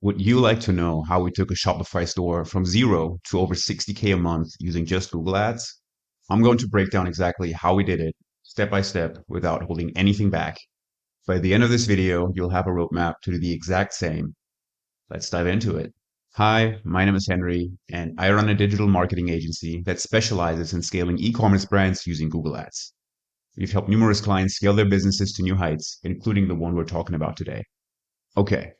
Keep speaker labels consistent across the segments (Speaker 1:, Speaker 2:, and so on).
Speaker 1: Would you like to know how we took a Shopify store from zero to over 60K a month using just Google Ads? I'm going to break down exactly how we did it, step by step, without holding anything back. By the end of this video, you'll have a roadmap to do the exact same. Let's dive into it. Hi, my name is Henry, and I run a digital marketing agency that specializes in scaling e-commerce brands using Google Ads. We've helped numerous clients scale their businesses to new heights, including the one we're talking about today. Okay,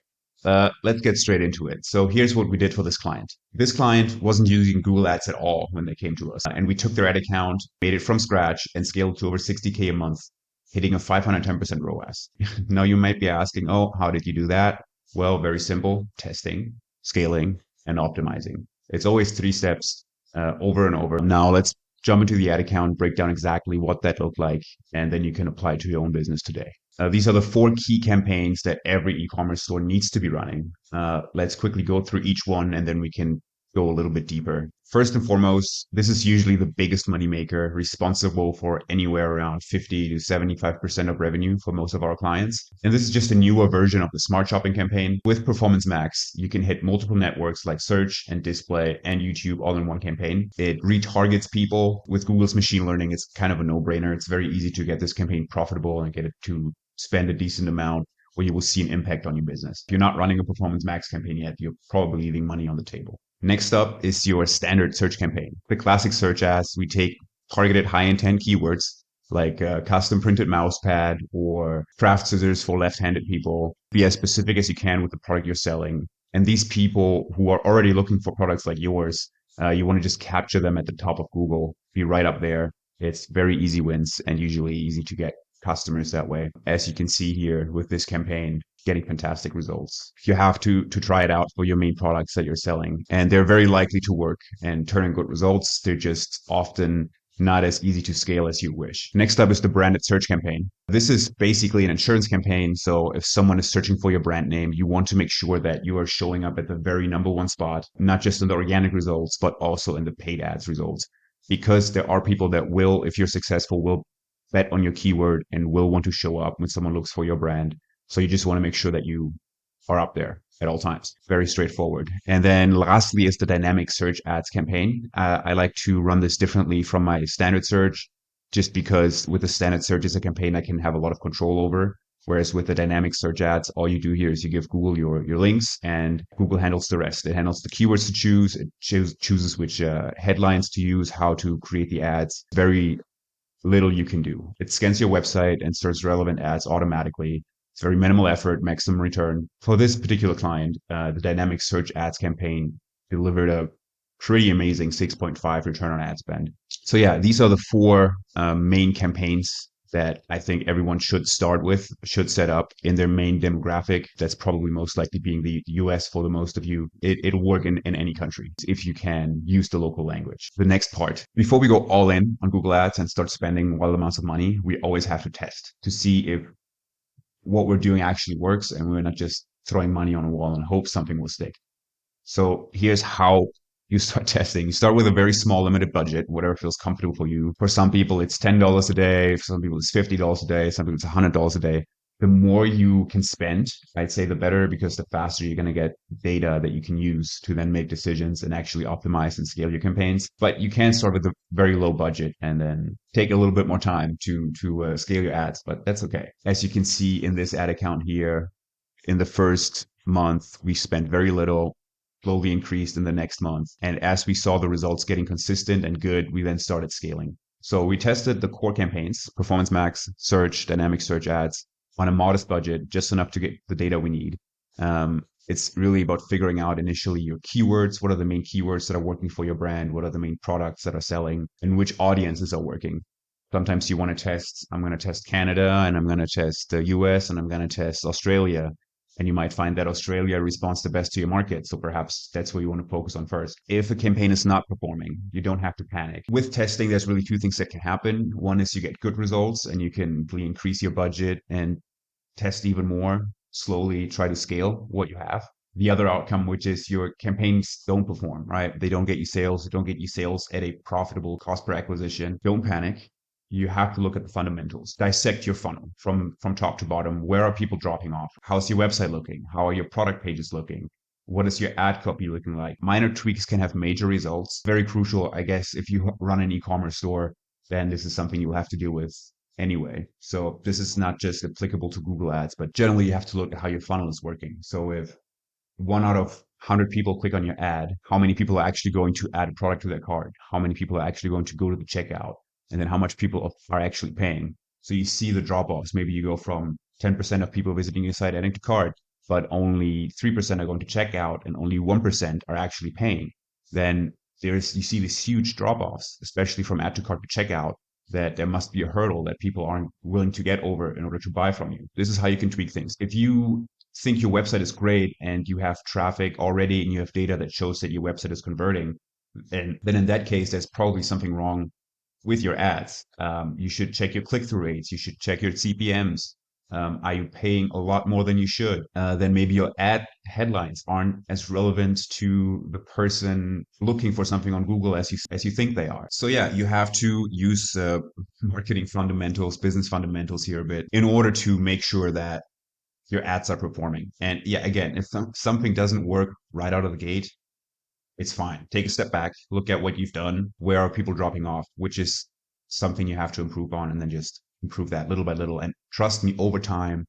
Speaker 1: let's get straight into it. So here's what we did for this client. This client wasn't using Google Ads at all when they came to us. And we took their ad account, made it from scratch, and scaled to over 60K a month, hitting a 510% ROAS. Now you might be asking, oh, how did you do that? Well, very simple: testing, scaling, and optimizing. It's always three steps over and over. Now let's jump into the ad account, break down exactly what that looked like, and then you can apply it to your own business today. These are the 4 key campaigns that every e-commerce store needs to be running. Let's quickly go through each one, and then we can go a little bit deeper. First and foremost, this is usually the biggest moneymaker, responsible for anywhere around 50 to 75% of revenue for most of our clients. And this is just a newer version of the Smart Shopping campaign. With Performance Max, you can hit multiple networks like search and display and YouTube all in one campaign. It retargets people. With Google's machine learning, it's kind of a no-brainer. It's very easy to get this campaign profitable and get it to spend a decent amount where you will see an impact on your business. If you're not running a Performance Max campaign yet, you're probably leaving money on the table. Next up is your standard search campaign. The classic search ads, we take targeted high intent keywords like custom printed mouse pad or craft scissors for left-handed people. Be as specific as you can with the product you're selling. And these people who are already looking for products like yours, you want to just capture them at the top of Google, be right up there. It's very easy wins and usually easy to get customers that way. As you can see here with this campaign, getting fantastic results. You have to try it out for your main products that you're selling, and they're very likely to work and turn in good results. They're just often not as easy to scale as you wish. Next up is the branded search campaign. This is basically an insurance campaign. So if someone is searching for your brand name, you want to make sure that you are showing up at the very number one spot, not just in the organic results, but also in the paid ads results. Because there are people that will, if you're successful, will bet on your keyword and will want to show up when someone looks for your brand. So you just want to make sure that you are up there at all times. Very straightforward. And then lastly is the dynamic search ads campaign. I like to run this differently from my standard search, just because with the standard search is a campaign I can have a lot of control over. Whereas with the dynamic search ads, all you do here is you give Google your links and Google handles the rest. It handles the keywords to choose. It chooses which headlines to use, how to create the ads. Very little you can do. It scans your website and serves relevant ads automatically. It's very minimal effort, maximum return. For this particular client, the dynamic search ads campaign delivered a pretty amazing 6.5 return on ad spend. So yeah, these are the 4 main campaigns that I think everyone should start with, should set up in their main demographic. That's probably most likely being the US for the most of you. It'll work in any country if you can use the local language. The next part, before we go all in on Google Ads and start spending wild amounts of money, we always have to test to see if what we're doing actually works and we're not just throwing money on a wall and hope something will stick. So here's how you start testing. You start with a very small limited budget, whatever feels comfortable for you. For some people, it's $10 a day. For some people, it's $50 a day. Some people, it's $100 a day. The more you can spend, I'd say the better, because the faster you're going to get data that you can use to then make decisions and actually optimize and scale your campaigns. But you can start with a very low budget and then take a little bit more time to scale your ads, but that's okay. As you can see in this ad account here, in the first month, we spent very little, slowly increased in the next month. And as we saw the results getting consistent and good, we then started scaling. So we tested the core campaigns, Performance Max, search, dynamic search ads, on a modest budget, just enough to get the data we need. It's really about figuring out initially your keywords. What are the main keywords that are working for your brand? What are the main products that are selling? And which audiences are working? Sometimes you want to test, I'm going to test Canada, and I'm going to test the US, and I'm going to test Australia. And you might find that Australia responds the best to your market. So perhaps that's what you want to focus on first. If a campaign is not performing, you don't have to panic. With testing, there's really 2 things that can happen. One is you get good results and you can really increase your budget and test even more, slowly try to scale what you have. The other outcome, which is your campaigns don't perform, right? They don't get you sales. They don't get you sales at a profitable cost per acquisition. Don't panic. You have to look at the fundamentals. Dissect your funnel from top to bottom. Where are people dropping off? How's your website looking? How are your product pages looking? What is your ad copy looking like? Minor tweaks can have major results. Very crucial, I guess, if you run an e-commerce store, then this is something you'll have to deal with anyway. So this is not just applicable to Google Ads, but generally you have to look at how your funnel is working. So if 1 out of 100 people click on your ad, how many people are actually going to add a product to their cart? How many people are actually going to go to the checkout? And then how much people are actually paying? So you see the drop offs. Maybe you go from 10% of people visiting your site adding to cart, but only 3% are going to checkout and only 1% are actually paying. Then you see these huge drop offs, especially from add to cart to checkout, that there must be a hurdle that people aren't willing to get over in order to buy from you. This is how you can tweak things. If you think your website is great and you have traffic already and you have data that shows that your website is converting, and then in that case, there's probably something wrong with your ads. You should check your click-through rates. You should check your CPMs. Are you paying a lot more than you should? Then maybe your ad headlines aren't as relevant to the person looking for something on Google as you think they are. So yeah, you have to use marketing fundamentals, business fundamentals here a bit in order to make sure that your ads are performing. And yeah, again, if something doesn't work right out of the gate, it's fine. Take a step back, look at what you've done. Where are people dropping off? Which is something you have to improve on, and then just improve that little by little. And trust me, over time,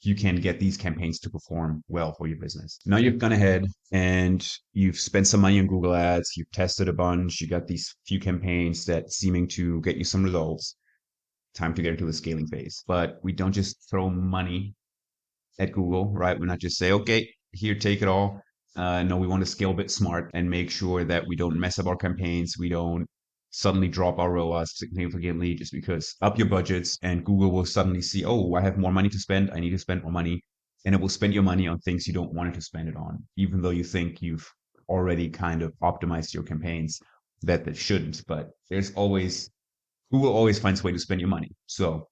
Speaker 1: you can get these campaigns to perform well for your business. Now you've gone ahead and you've spent some money on Google Ads, you've tested a bunch, you got these few campaigns that seeming to get you some results. Time to get into the scaling phase. But we don't just throw money at Google, right? We're not just say, okay, here, take it all. No, we want to scale a bit smart and make sure that we don't mess up our campaigns. We don't suddenly drop our ROAS significantly just because up your budgets and Google will suddenly see, oh, I have more money to spend. I need to spend more money. And it will spend your money on things you don't want it to spend it on, even though you think you've already kind of optimized your campaigns that they shouldn't. But Google always finds a way to spend your money. So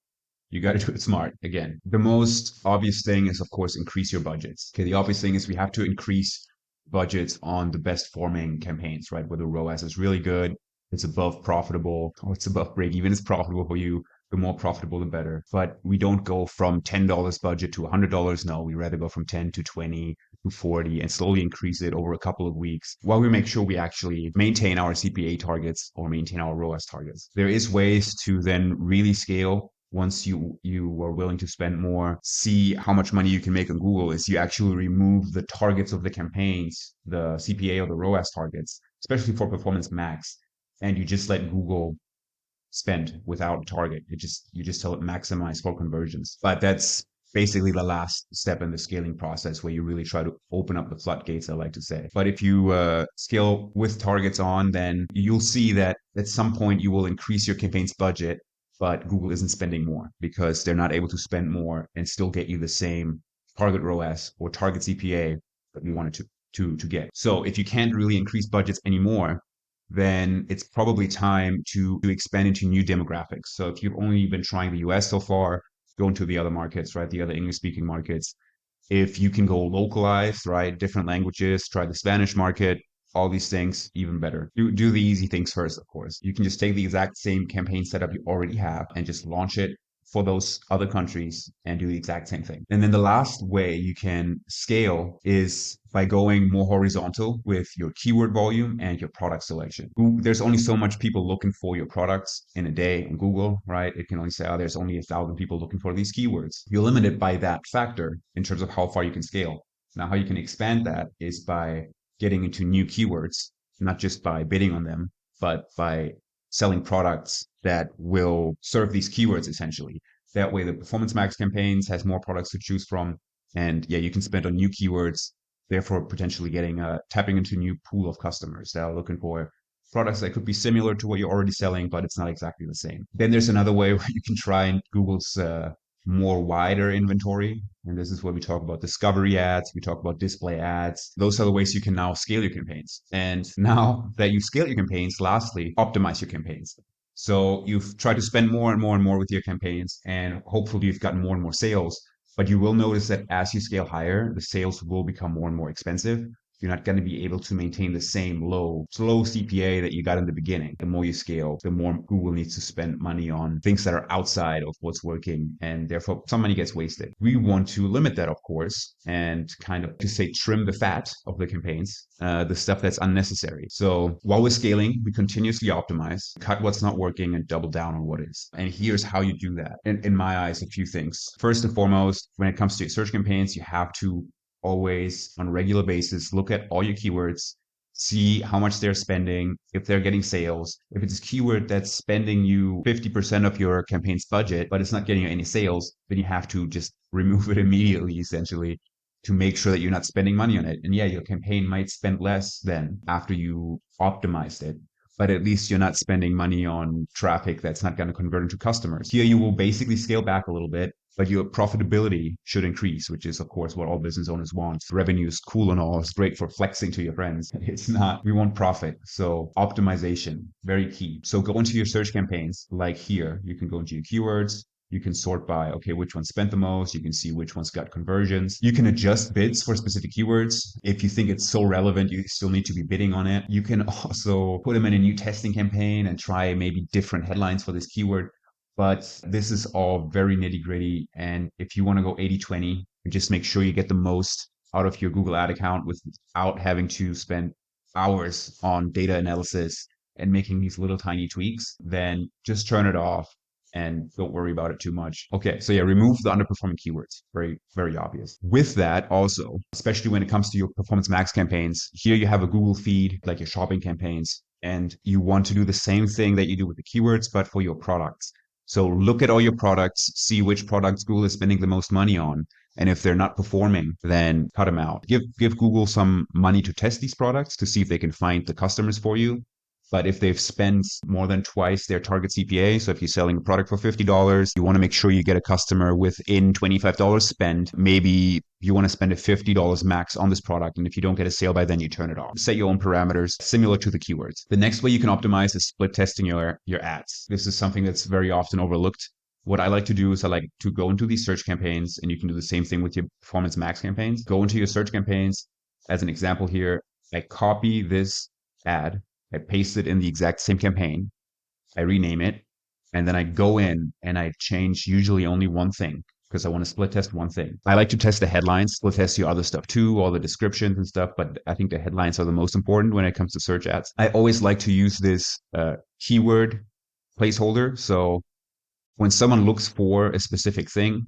Speaker 1: you got to do it smart. Again, the most obvious thing is, of course, increase your budgets. Okay, the obvious thing is we have to increase budgets on the best forming campaigns, right? Where the ROAS is really good, it's above profitable, or it's above break even, it's profitable for you. The more profitable, the better. But we don't go from $10 budget to $100. No, we rather go from 10 to 20 to 40 and slowly increase it over a couple of weeks while we make sure we actually maintain our CPA targets or maintain our ROAS targets. There is ways to then really scale once you are willing to spend more, see how much money you can make on Google is you actually remove the targets of the campaigns, the CPA or the ROAS targets, especially for Performance Max, and you just let Google spend without a target. You just tell it maximize for conversions. But that's basically the last step in the scaling process where you really try to open up the floodgates, I like to say. But if you scale with targets on, then you'll see that at some point you will increase your campaign's budget, but Google isn't spending more because they're not able to spend more and still get you the same target ROAS or target CPA that we wanted to get. So if you can't really increase budgets anymore, then it's probably time to expand into new demographics. So if you've only been trying the US so far, go into the other markets, right? The other English speaking markets. If you can go localized, right? Different languages, try the Spanish market, all these things, even better. Do the easy things first, of course. You can just take the exact same campaign setup you already have and just launch it for those other countries and do the exact same thing. And then the last way you can scale is by going more horizontal with your keyword volume and your product selection. There's only so much people looking for your products in a day on Google, right? It can only say, oh, there's only 1,000 people looking for these keywords. You're limited by that factor in terms of how far you can scale. Now, how you can expand that is by getting into new keywords, not just by bidding on them, but by selling products that will serve these keywords essentially. That way the Performance Max campaigns has more products to choose from. And yeah, you can spend on new keywords, therefore potentially tapping into a new pool of customers that are looking for products that could be similar to what you're already selling, but it's not exactly the same. Then there's another way where you can try Google's more wider inventory. And this is where we talk about discovery ads, we talk about display ads. Those are the ways you can now scale your campaigns. And now that you scale your campaigns, lastly, optimize your campaigns. So you've tried to spend more and more and more with your campaigns, and hopefully you've gotten more and more sales. But you will notice that as you scale higher, the sales will become more and more expensive. you're not going to be able to maintain the same slow CPA that you got in the beginning. The more you scale, the more Google needs to spend money on things that are outside of what's working, and therefore some money gets wasted. We want to limit that, of course, and kind of to say trim the fat of the campaigns, the stuff that's unnecessary. So while we're scaling, we continuously optimize, cut what's not working, and double down on what is. And here's how you do that. In my eyes, a few things. First and foremost, when it comes to your search campaigns, you have to always, on a regular basis, look at all your keywords, see how much they're spending, if they're getting sales. If it's a keyword that's spending you 50% of your campaign's budget, but it's not getting you any sales, then you have to just remove it immediately, essentially, to make sure that you're not spending money on it. And yeah, your campaign might spend less than after you optimized it, but at least you're not spending money on traffic that's not going to convert into customers. Here you will basically scale back a little bit, but your profitability should increase, which is, of course, what all business owners want. Revenue is cool and all. It's great for flexing to your friends. It's not. We want profit. So optimization, very key. So go into your search campaigns. Like here, you can go into your keywords. You can sort by, okay, which one spent the most. You can see which one's got conversions. You can adjust bids for specific keywords. If you think it's so relevant, you still need to be bidding on it. You can also put them in a new testing campaign and try maybe different headlines for this keyword. But this is all very nitty gritty. And if you want to go 80-20, just make sure you get the most out of your Google ad account without having to spend hours on data analysis and making these little tiny tweaks, then just turn it off and don't worry about it too much. Okay, so yeah, remove the underperforming keywords. Very, very obvious. With that also, especially when it comes to your Performance Max campaigns, here you have a Google feed, like your shopping campaigns, and you want to do the same thing that you do with the keywords, but for your products. So look at all your products, see which products Google is spending the most money on. And if they're not performing, then cut them out. Give Google some money to test these products to see if they can find the customers for you. But if they've spent more than twice their target CPA, so if you're selling a product for $50, you want to make sure you get a customer within $25 spend. Maybe you want to spend a $50 max on this product. And if you don't get a sale by then, you turn it off. Set your own parameters similar to the keywords. The next way you can optimize is split testing your ads. This is something that's very often overlooked. What I like to do is I like to go into these search campaigns, and you can do the same thing with your Performance Max campaigns. Go into your search campaigns. As an example here, I copy this ad, I paste it in the exact same campaign, I rename it, and then I go in and I change usually only one thing because I want to split test one thing. I like to test the headlines, split test your other stuff too, all the descriptions and stuff, but I think the headlines are the most important when it comes to search ads. I always like to use this keyword placeholder. So when someone looks for a specific thing,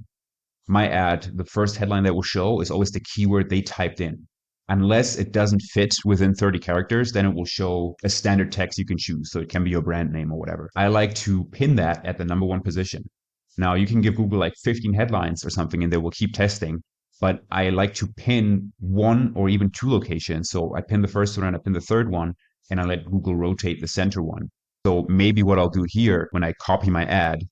Speaker 1: my ad, the first headline that will show is always the keyword they typed in. Unless it doesn't fit within 30 characters, then it will show a standard text you can choose. So it can be your brand name or whatever. I like to pin that at the number one position. Now you can give Google like 15 headlines or something and they will keep testing. But I like to pin one or even two locations. So I pin the first one and I pin the third one and I let Google rotate the center one. So maybe what I'll do here when I copy my ad,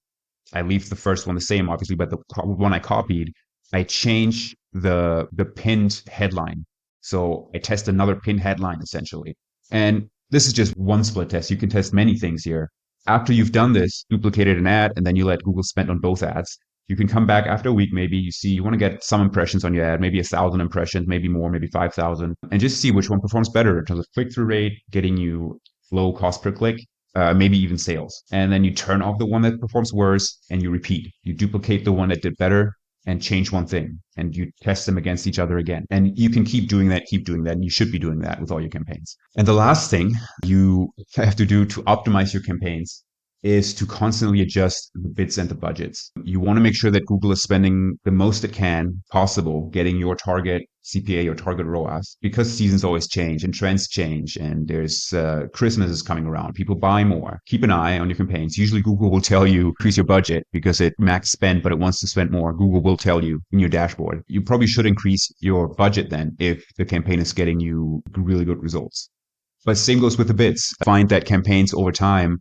Speaker 1: I leave the first one the same, obviously, but the one I copied, I change the pinned headline. So I test another pinned headline essentially. And this is just one split test. You can test many things here. After you've done this, duplicated an ad, and then you let Google spend on both ads, you can come back after a week, maybe you see you want to get some impressions on your ad, maybe 1,000 impressions, maybe more, maybe 5,000, and just see which one performs better in terms of click-through rate, getting you low cost per click, maybe even sales. And then you turn off the one that performs worse and you repeat. You duplicate the one that did better and change one thing and you test them against each other again. And you can keep doing that. And you should be doing that with all your campaigns. And the last thing you have to do to optimize your campaigns is to constantly adjust the bids and the budgets. You want to make sure that Google is spending the most it can possible getting your target CPA or target ROAS, because seasons always change and trends change and there's Christmas is coming around. People buy more. Keep an eye on your campaigns. Usually Google will tell you increase your budget because it max spend, but it wants to spend more. Google will tell you in your dashboard. You probably should increase your budget then if the campaign is getting you really good results. But same goes with the bids. Find that campaigns over time,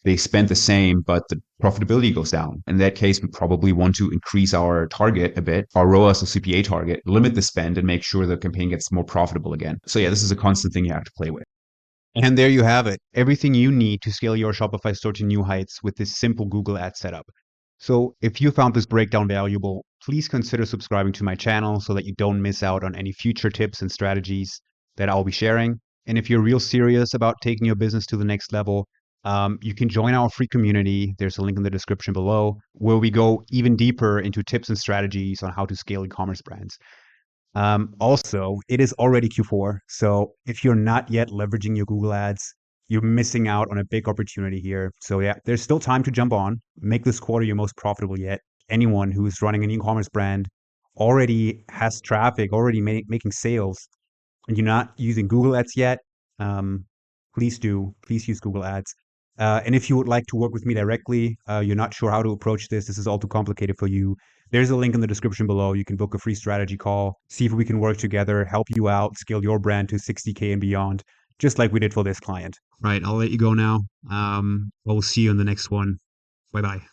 Speaker 1: they spend the same, but the profitability goes down. In that case, we probably want to increase our target a bit, our ROAS or CPA target, limit the spend and make sure the campaign gets more profitable again. So yeah, this is a constant thing you have to play with.
Speaker 2: And there you have it. Everything you need to scale your Shopify store to new heights with this simple Google Ads setup. So if you found this breakdown valuable, please consider subscribing to my channel so that you don't miss out on any future tips and strategies. that I'll be sharing. And if you're real serious about taking your business to the next level, you can join our free community. There's a link in the description below where we go even deeper into tips and strategies on how to scale e-commerce brands. Also, it is already Q4. So if you're not yet leveraging your Google ads, you're missing out on a big opportunity here. So yeah, there's still time to jump on, make this quarter your most profitable yet. Anyone who's running an e-commerce brand already has traffic, already making sales, and you're not using Google ads yet, um, please do. Please use Google ads. And if you would like to work with me directly, you're not sure how to approach this is all too complicated for you, there's a link in the description below. You can book a free strategy call, see if we can work together, help you out, scale your brand to 60K and beyond, just like we did for this client. Right, I'll let you go now. I will see you in the next one. Bye-bye.